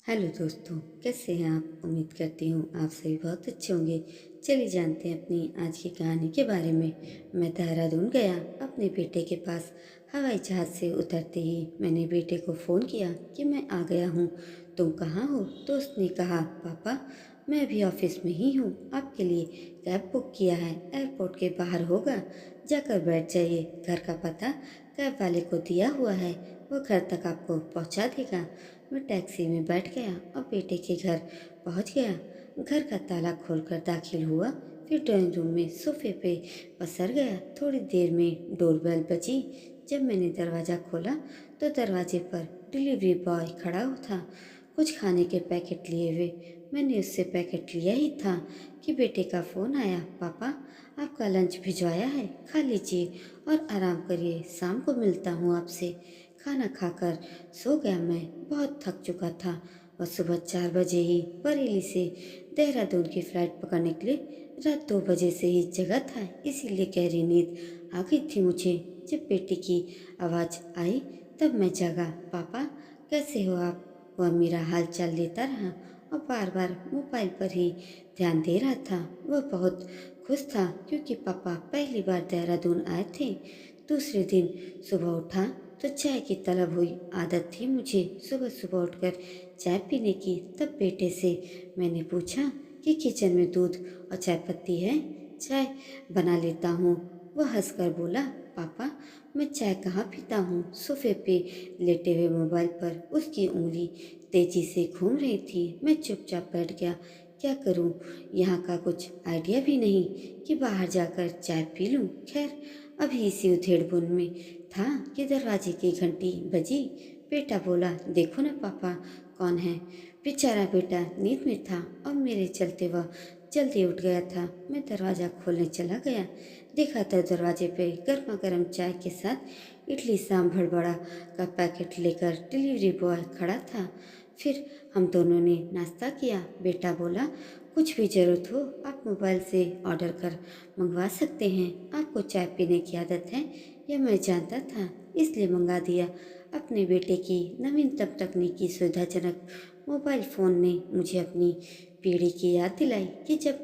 Hello दोस्तों, कैसे हैं आप। उम्मीद करती हूँ आप सभी बहुत अच्छे होंगे। चलिए जानते हैं अपनी आज की कहानी के बारे में। मैं देहरादून गया अपने बेटे के पास। हवाई जहाज़ से उतरते ही मैंने बेटे को फ़ोन किया कि मैं आ गया हूँ। तुम कहाँ हो। तो उसने कहा, पापा मैं अभी ऑफिस में ही हूँ, आपके लिए कैब बुक किया है, एयरपोर्ट के बाहर होगा, जाकर बैठ जाइए। घर का पता कैब वाले को दिया हुआ है, वो घर तक आपको पहुँचा देगा। मैं टैक्सी में बैठ गया और बेटे के घर पहुंच गया। घर का ताला खोलकर दाखिल हुआ, फिर ड्राइंग रूम में सोफे पे पसर गया। थोड़ी देर में डोरबेल बजी। जब मैंने दरवाज़ा खोला तो दरवाजे पर डिलीवरी बॉय खड़ा था, कुछ खाने के पैकेट लिए हुए। मैंने उससे पैकेट लिया ही था कि बेटे का फ़ोन आया, पापा आपका लंच भिजवाया है, खा लीजिए और आराम करिए, शाम को मिलता हूँ आपसे। खाना खाकर सो गया। मैं बहुत थक चुका था और सुबह 4 बजे ही बरेली से देहरादून की फ्लाइट पकड़ने के लिए रात 2 बजे से ही जगा था, इसीलिए गहरी नींद आ गई थी मुझे। जब बेटी की आवाज़ आई तब मैं जागा। पापा कैसे हो आप। वह मेरा हाल चाल लेता रहा और बार बार मोबाइल पर ही ध्यान दे रहा था। वह बहुत खुश था क्योंकि पापा पहली बार देहरादून आए थे। दूसरे दिन सुबह उठा तो चाय की तलब हुई। आदत थी मुझे सुबह सुबह उठकर चाय पीने की। तब बेटे से मैंने पूछा कि किचन में दूध और चाय पत्ती है, चाय बना लेता हूँ। वह हंसकर बोला, पापा मैं चाय कहाँ पीता हूँ। सोफे पे लेटे हुए मोबाइल पर उसकी उंगली तेजी से घूम रही थी। मैं चुपचाप बैठ गया। क्या करूँ, यहाँ का कुछ आइडिया भी नहीं कि बाहर जाकर चाय पी लूँ। खैर अभी इसी उधेड़बुन में था कि दरवाजे की घंटी बजी। बेटा बोला, देखो ना पापा कौन है। बेचारा बेटा नींद में था और मेरे चलते वह जल्दी उठ गया था। मैं दरवाज़ा खोलने चला गया, देखा तो दरवाजे पे गर्मा गर्म चाय के साथ इडली सांभर बड़ा का पैकेट लेकर डिलीवरी बॉय खड़ा था। फिर हम दोनों ने नाश्ता किया। बेटा बोला, कुछ भी ज़रूरत हो आप मोबाइल से ऑर्डर कर मंगवा सकते हैं। आपको चाय पीने की आदत है, यह मैं जानता था, इसलिए मंगा दिया। अपने बेटे की नवीनतम तकनीकी सुविधाजनक मोबाइल फ़ोन ने मुझे अपनी पीढ़ी की याद दिलाई कि जब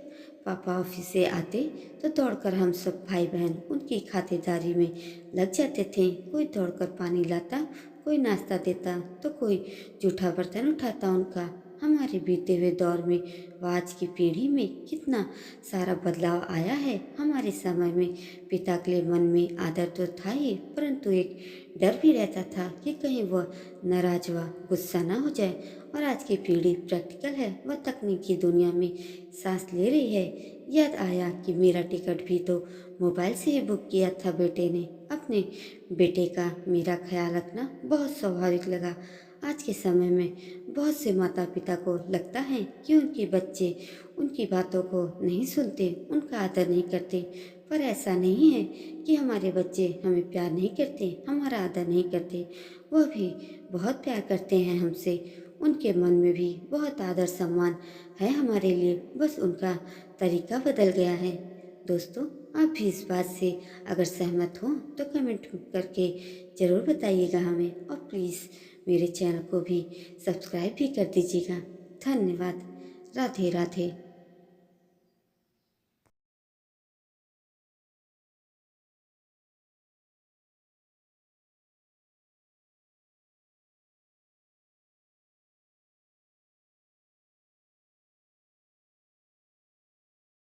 पापा ऑफिस से आते तो दौड़कर हम सब भाई बहन उनकी खातिरदारी में लग जाते थे। कोई दौड़कर पानी लाता, कोई नाश्ता देता तो कोई जूठा बर्तन उठाता उनका। हमारे बीते हुए दौर में व आज की पीढ़ी में कितना सारा बदलाव आया है। हमारे समय में पिता के लिए मन में आदर तो था ही, परंतु एक डर भी रहता था कि कहीं वह नाराज व गुस्सा ना हो जाए। और आज की पीढ़ी प्रैक्टिकल है, वह तकनीकी दुनिया में सांस ले रही है। याद आया कि मेरा टिकट भी तो मोबाइल से ही बुक किया था बेटे ने। अपने बेटे का मेरा ख्याल रखना बहुत स्वाभाविक लगा। आज के समय में बहुत से माता पिता को लगता है कि उनके बच्चे उनकी बातों को नहीं सुनते, उनका आदर नहीं करते। पर ऐसा नहीं है कि हमारे बच्चे हमें प्यार नहीं करते, हमारा आदर नहीं करते। वह भी बहुत प्यार करते हैं हमसे। उनके मन में भी बहुत आदर सम्मान है हमारे लिए, बस उनका तरीका बदल गया है। दोस्तों, आप भी इस बात से अगर सहमत हो तो कमेंट करके ज़रूर बताइएगा हमें, और प्लीज़ मेरे चैनल को भी सब्सक्राइब भी कर दीजिएगा। धन्यवाद। राधे राधे।